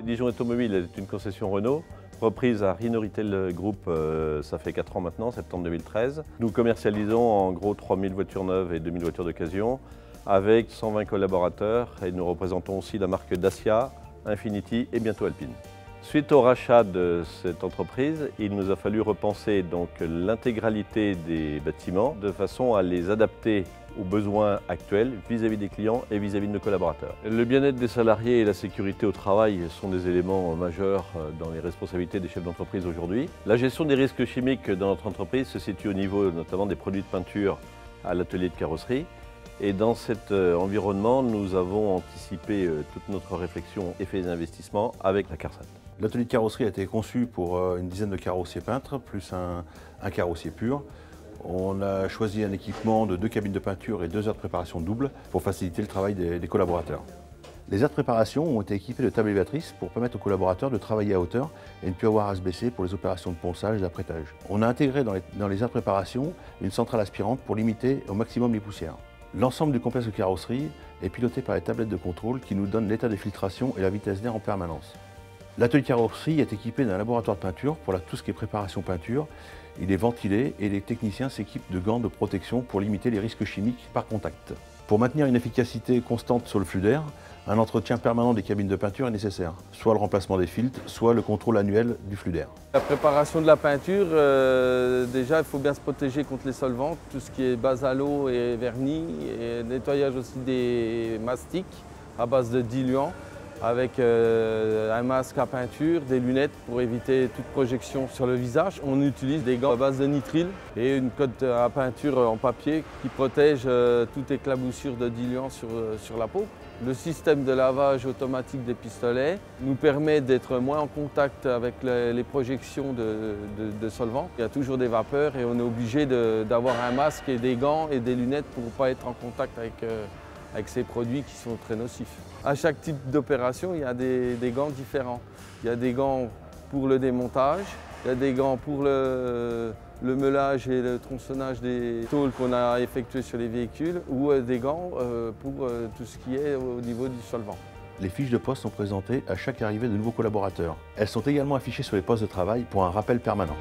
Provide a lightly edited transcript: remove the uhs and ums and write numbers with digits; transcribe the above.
Dijon Automobile est une concession Renault, reprise à Renault Retail Group, ça fait 4 ans maintenant, septembre 2013. Nous commercialisons en gros 3000 voitures neuves et 2000 voitures d'occasion avec 120 collaborateurs et nous représentons aussi la marque Dacia, Infiniti et bientôt Alpine. Suite au rachat de cette entreprise, il nous a fallu repenser l'intégralité des bâtiments de façon à les adapter aux besoins actuels vis-à-vis des clients et vis-à-vis de nos collaborateurs. Le bien-être des salariés et la sécurité au travail sont des éléments majeurs dans les responsabilités des chefs d'entreprise aujourd'hui. La gestion des risques chimiques dans notre entreprise se situe au niveau notamment des produits de peinture à l'atelier de carrosserie. Et dans cet environnement, nous avons anticipé toute notre réflexion et fait des investissements avec la CARSAT. L'atelier de carrosserie a été conçu pour une dizaine de carrossiers peintres, plus un carrossier pur. On a choisi un équipement de 2 cabines de peinture et 2 heures de préparation double pour faciliter le travail des collaborateurs. Les aires de préparation ont été équipées de tables élévatrices pour permettre aux collaborateurs de travailler à hauteur et ne plus avoir à se baisser pour les opérations de ponçage et d'apprêtage. On a intégré dans les aires de préparation une centrale aspirante pour limiter au maximum les poussières. L'ensemble du complexe de carrosserie est piloté par les tablettes de contrôle qui nous donnent l'état des filtrations et la vitesse d'air en permanence. L'atelier de carrosserie est équipé d'un laboratoire de peinture pour tout ce qui est préparation peinture. Il est ventilé et les techniciens s'équipent de gants de protection pour limiter les risques chimiques par contact. Pour maintenir une efficacité constante sur le flux d'air, un entretien permanent des cabines de peinture est nécessaire, soit le remplacement des filtres, soit le contrôle annuel du flux d'air. La préparation de la peinture, déjà il faut bien se protéger contre les solvants, tout ce qui est base à l'eau et vernis, et nettoyage aussi des mastiques à base de diluant, avec un masque à peinture, des lunettes pour éviter toute projection sur le visage. On utilise des gants à base de nitrile et une cotte à peinture en papier qui protège toute éclaboussure de diluant sur la peau. Le système de lavage automatique des pistolets nous permet d'être moins en contact avec les projections de solvants. Il y a toujours des vapeurs et on est obligé d'avoir un masque et des gants et des lunettes pour ne pas être en contact avec ces produits qui sont très nocifs. À chaque type d'opération, il y a des gants différents. Il y a des gants pour le démontage, il y a des gants pour le meulage et le tronçonnage des tôles qu'on a effectuées sur les véhicules ou des gants pour tout ce qui est au niveau du solvant. Les fiches de poste sont présentées à chaque arrivée de nouveaux collaborateurs. Elles sont également affichées sur les postes de travail pour un rappel permanent.